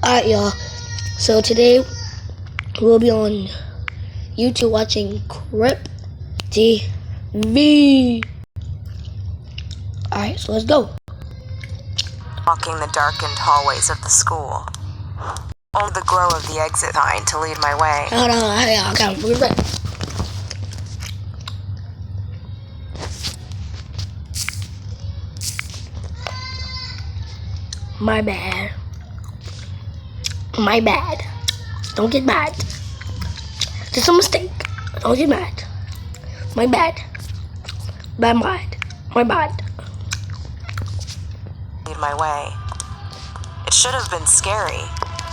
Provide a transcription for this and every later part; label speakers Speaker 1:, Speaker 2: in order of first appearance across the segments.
Speaker 1: Alright, y'all. So today we'll be on YouTube watching Crypt TV. Alright, so let's go.
Speaker 2: Walking the darkened hallways of the school. Only the glow of the exit sign to lead my way.
Speaker 1: Hold on, I gotta move it. My bad. My bad. Don't get mad. It's a mistake. Don't get mad. My bad. Bad mind. My bad.
Speaker 2: Lead my way. It should have been scary,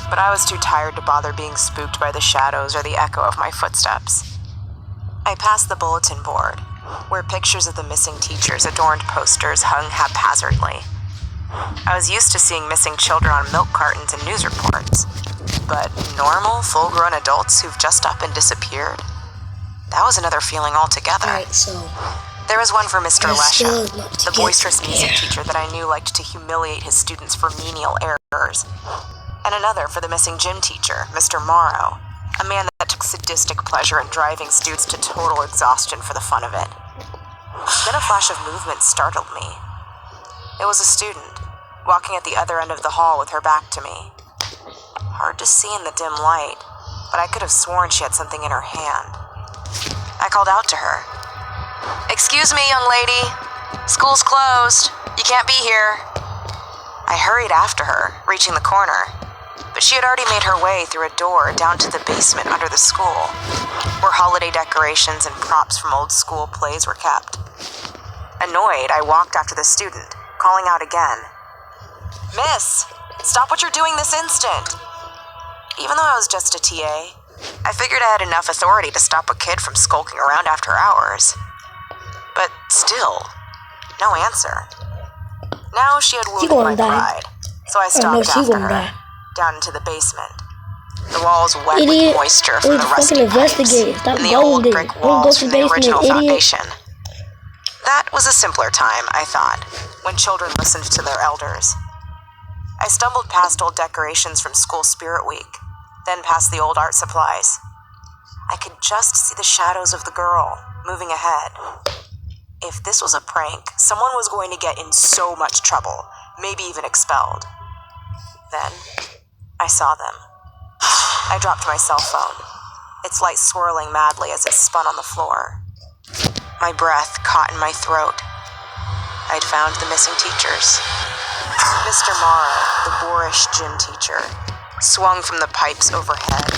Speaker 2: but I was too tired to bother being spooked by the shadows or the echo of my footsteps. I passed the bulletin board, where pictures of the missing teachers adorned posters hung haphazardly. I was used to seeing missing children on milk cartons and news reports, but normal, full-grown adults who've just up and disappeared? That was another feeling altogether.
Speaker 1: Alright, so
Speaker 2: there was one for Mr. Lesham, the boisterous
Speaker 1: there.
Speaker 2: music teacher that I knew liked to humiliate his students for menial errors, and another for the missing gym teacher, Mr. Morrow, a man that took sadistic pleasure in driving students to total exhaustion for the fun of it. Then a flash of movement startled me. It was a student, walking at the other end of the hall with her back to me. Hard to see in the dim light, but I could have sworn she had something in her hand. I called out to her. "Excuse me, young lady. School's closed. You can't be here." I hurried after her, reaching the corner, but she had already made her way through a door down to the basement under the school, where holiday decorations and props from old school plays were kept. Annoyed, I walked after the student, calling out again. "Miss, stop what you're doing this instant." Even though I was just a TA, I figured I had enough authority to stop a kid from skulking around after hours. But still, no answer. Now she had wounded my pride, so I stalked after her, down into the basement. The walls wet with moisture from the rusty pipes, and the old brick walls from the original foundation. That was a simpler time, I thought, when children listened to their elders. I stumbled past old decorations from School Spirit Week, then past the old art supplies. I could just see the shadows of the girl moving ahead. If this was a prank, someone was going to get in so much trouble, maybe even expelled. Then, I saw them. I dropped my cell phone, its light swirling madly as it spun on the floor. My breath caught in my throat. I'd found the missing teachers. Mr. Morrow, the boorish gym teacher, swung from the pipes overhead,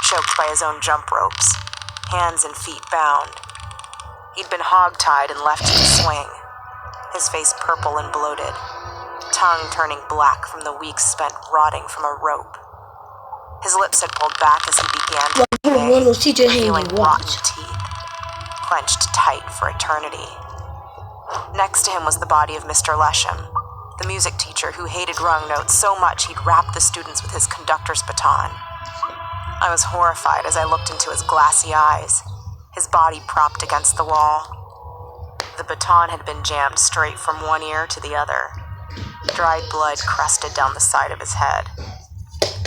Speaker 2: choked by his own jump ropes, hands and feet bound. He'd been hog-tied and left to swing, his face purple and bloated, tongue turning black from the weeks spent rotting from a rope. His lips had pulled back as he began to revealing rotten teeth, clenched tight for eternity. Next to him was the body of Mr. Lesham, the music teacher who hated wrong notes so much he'd wrap the students with his conductor's baton. I was horrified as I looked into his glassy eyes, his body propped against the wall. The baton had been jammed straight from one ear to the other. Dried blood crusted down the side of his head.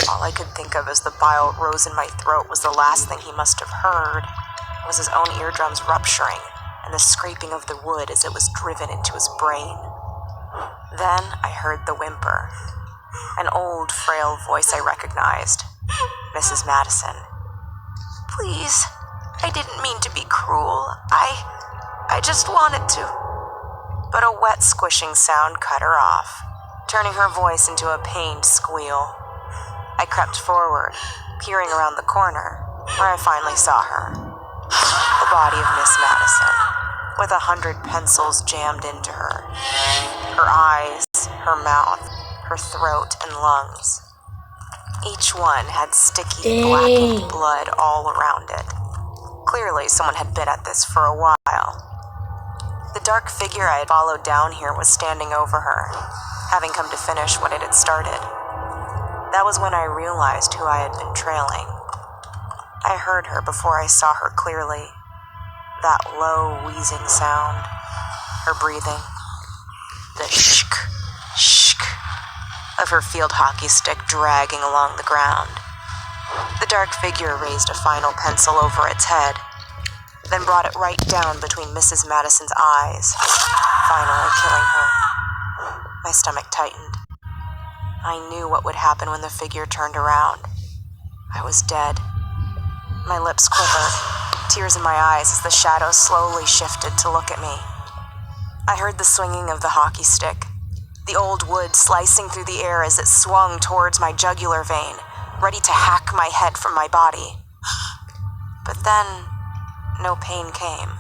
Speaker 2: All I could think of as the bile rose in my throat was the last thing he must have heard. It was his own eardrums rupturing and the scraping of the wood as it was driven into his brain. Then I heard the whimper. An old, frail voice I recognized. Mrs. Madison. "Please, I didn't mean to be cruel. I just wanted to." But a wet, squishing sound cut her off, turning her voice into a pained squeal. I crept forward, peering around the corner, where I finally saw her. The body of Miss Madison, with 100 pencils jammed into her. Her eyes, her mouth, her throat and lungs. Each one had sticky, blackened blood all around it. Clearly, someone had been at this for a while. The dark figure I had followed down here was standing over her, having come to finish what it had started. That was when I realized who I had been trailing. I heard her before I saw her clearly. That low, wheezing sound, her breathing, the shk, shk, of her field hockey stick dragging along the ground. The dark figure raised a final pencil over its head, then brought it right down between Mrs. Madison's eyes, finally killing her. My stomach tightened. I knew what would happen when the figure turned around. I was dead. My lips quivered, tears in my eyes as the shadow slowly shifted to look at me. I heard the swinging of the hockey stick, the old wood slicing through the air as it swung towards my jugular vein, ready to hack my head from my body. But then, no pain came.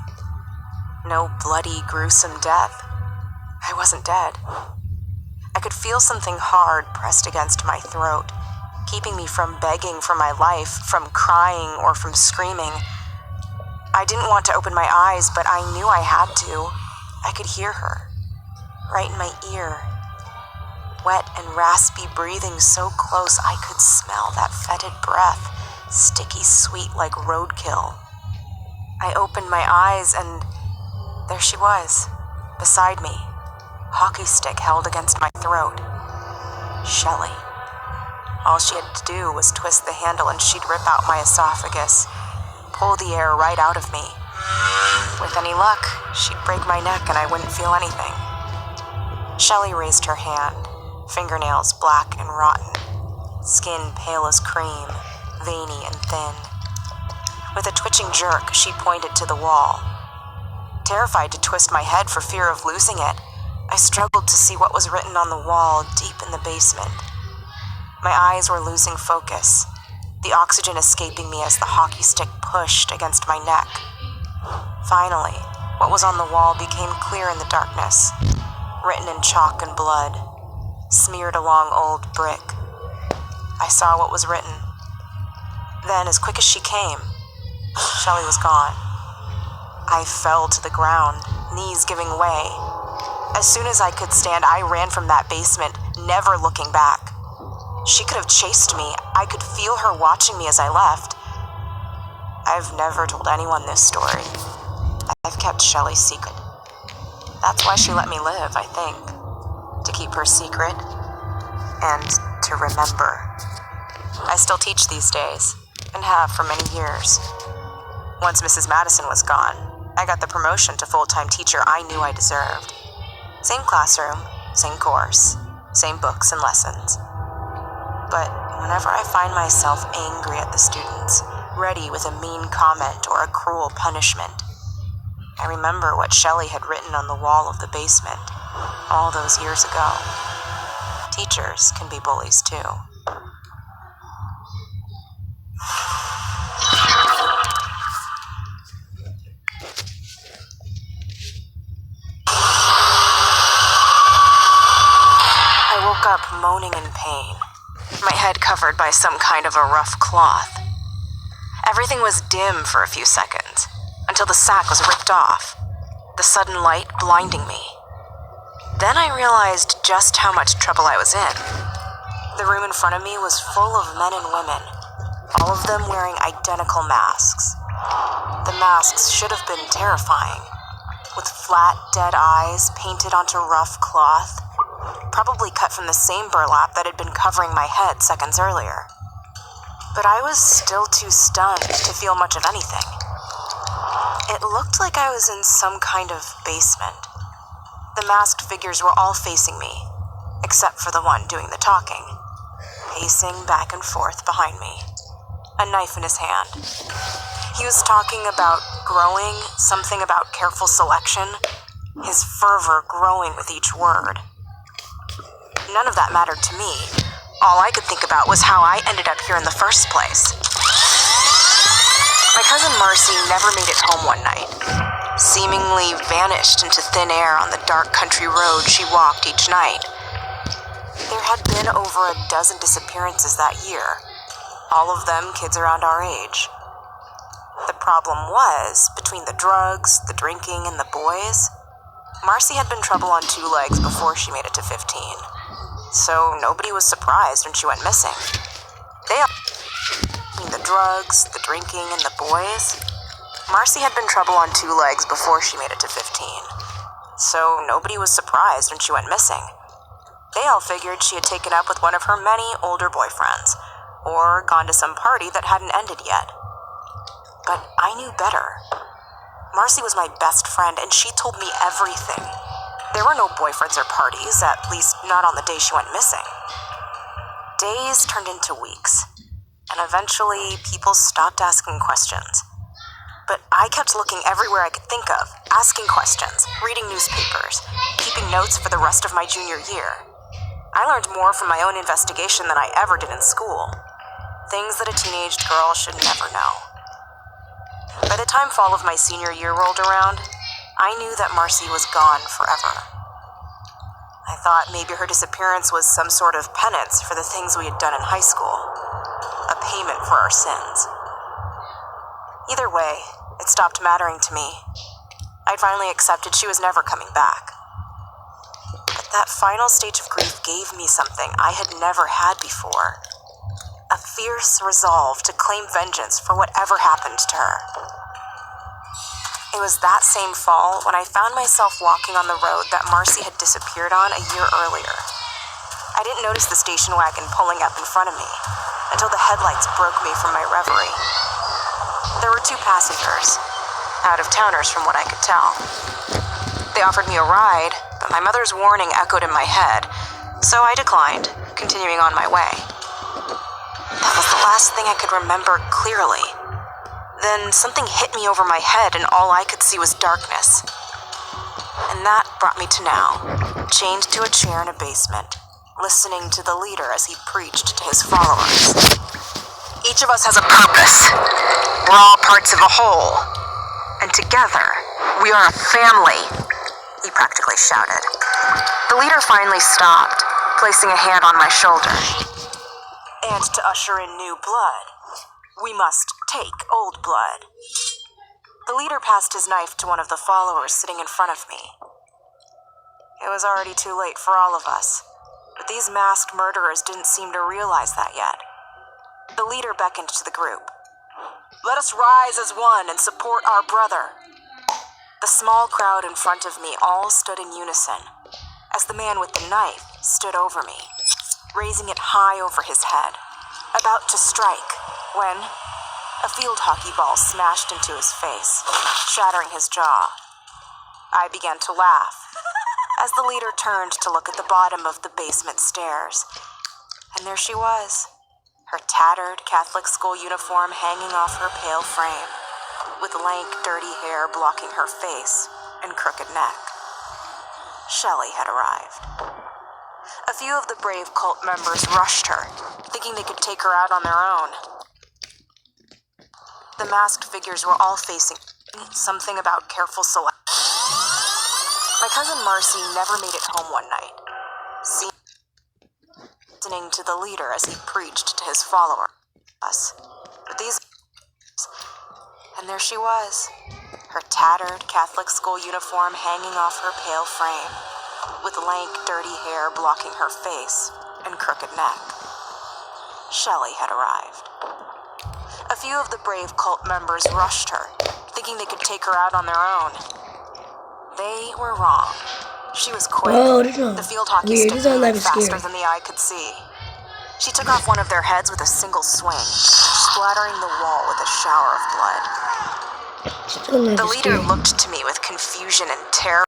Speaker 2: No bloody, gruesome death. I wasn't dead. I could feel something hard pressed against my throat, keeping me from begging for my life, from crying, or from screaming. I didn't want to open my eyes, but I knew I had to. I could hear her, right in my ear. Wet and raspy breathing so close I could smell that fetid breath, sticky sweet like roadkill. I opened my eyes and there she was, beside me, hockey stick held against my throat. Shelley. All she had to do was twist the handle and she'd rip out my esophagus, pull the air right out of me. With any luck, she'd break my neck and I wouldn't feel anything. Shelley raised her hand, fingernails black and rotten, skin pale as cream, veiny and thin. With a twitching jerk, she pointed to the wall. Terrified to twist my head for fear of losing it, I struggled to see what was written on the wall deep in the basement. My eyes were losing focus, the oxygen escaping me as the hockey stick pushed against my neck. Finally, what was on the wall became clear in the darkness, written in chalk and blood, smeared along old brick. I saw what was written. Then, as quick as she came, Shelley was gone. I fell to the ground, knees giving way. As soon as I could stand, I ran from that basement, never looking back. She could have chased me. I could feel her watching me as I left. I've never told anyone this story. I've kept Shelley's secret. That's why she let me live, I think. To keep her secret and to remember. I still teach these days, and have for many years. Once Mrs. Madison was gone, I got the promotion to full-time teacher I knew I deserved. Same classroom, same course, same books and lessons. But whenever I find myself angry at the students, ready with a mean comment or a cruel punishment, I remember what Shelley had written on the wall of the basement all those years ago. Teachers can be bullies too. I woke up moaning in pain, my head covered by some kind of a rough cloth. Everything was dim for a few seconds, until the sack was ripped off, the sudden light blinding me. Then I realized just how much trouble I was in. The room in front of me was full of men and women, all of them wearing identical masks. The masks should have been terrifying, with flat, dead eyes painted onto rough cloth, probably cut from the same burlap that had been covering my head seconds earlier. But I was still too stunned to feel much of anything. It looked like I was in some kind of basement. The masked figures were all facing me, except for the one doing the talking, pacing back and forth behind me, a knife in his hand. He was talking about growing, something about careful selection, his fervor growing with each word. None of that mattered to me. All I could think about was how I ended up here in the first place. My cousin Marcy never made it home one night, seemingly vanished into thin air on the dark country road she walked each night. There had been over a dozen disappearances that year, all of them kids around our age. The problem was, between the drugs, the drinking, and the boys, Marcy had been trouble on two legs before she made it to 15. So nobody was surprised when she went missing. Between the drugs, the drinking, and the boys, Marcy had been trouble on two legs before she made it to 15. So nobody was surprised when she went missing. They all figured she had taken up with one of her many older boyfriends, or gone to some party that hadn't ended yet. But I knew better. Marcy was my best friend, and she told me everything. There were no boyfriends or parties, at least not on the day she went missing. Days turned into weeks, and eventually people stopped asking questions. But I kept looking everywhere I could think of, asking questions, reading newspapers, keeping notes for the rest of my junior year. I learned more from my own investigation than I ever did in school. Things that a teenage girl should never know. By the time fall of my senior year rolled around, I knew that Marcy was gone forever. I thought maybe her disappearance was some sort of penance for the things we had done in high school, a payment for our sins. Either way, it stopped mattering to me. I'd finally accepted she was never coming back. But that final stage of grief gave me something I had never had before. A fierce resolve to claim vengeance for whatever happened to her. It was that same fall when I found myself walking on the road that Marcy had disappeared on a year earlier. I didn't notice the station wagon pulling up in front of me until the headlights broke me from my reverie. There were 2 passengers, out-of-towners from what I could tell. They offered me a ride, but my mother's warning echoed in my head, so I declined, continuing on my way. That was the last thing I could remember clearly. Then something hit me over my head and all I could see was darkness. And that brought me to now, chained to a chair in a basement, listening to the leader as he preached to his followers. Each of us has a purpose. We're all parts of a whole. And together, we are a family, he practically shouted. The leader finally stopped, placing a hand on my shoulder. And to usher in new blood, we must take old blood. The leader passed his knife to one of the followers sitting in front of me. It was already too late for all of us, but these masked murderers didn't seem to realize that yet. The leader beckoned to the group. Let us rise as one and support our brother. The small crowd in front of me all stood in unison, as the man with the knife stood over me, raising it high over his head, about to strike, when a field hockey ball smashed into his face, shattering his jaw. I began to laugh, as the leader turned to look at the bottom of the basement stairs, and there she was, her tattered Catholic school uniform hanging off her pale frame, with lank, dirty hair blocking her face and crooked neck. Shelley had arrived. A few of the brave cult members rushed her, thinking they could take her out on their own. The masked figures were all facing something about careful selection. My cousin Marcy never made it home one night, listening to the leader as he preached to his followers. But these... And there she was, her tattered Catholic school uniform hanging off her pale frame, with lank, dirty hair blocking her face and crooked neck. Shelley had arrived. A few of the brave cult members rushed her, thinking they could take her out on their own. They were wrong. She was quick. The field hockey stick moved faster than the eye could see. She took off one of their heads with a single swing, splattering the wall with a shower of blood. The leader looked to me with confusion and terror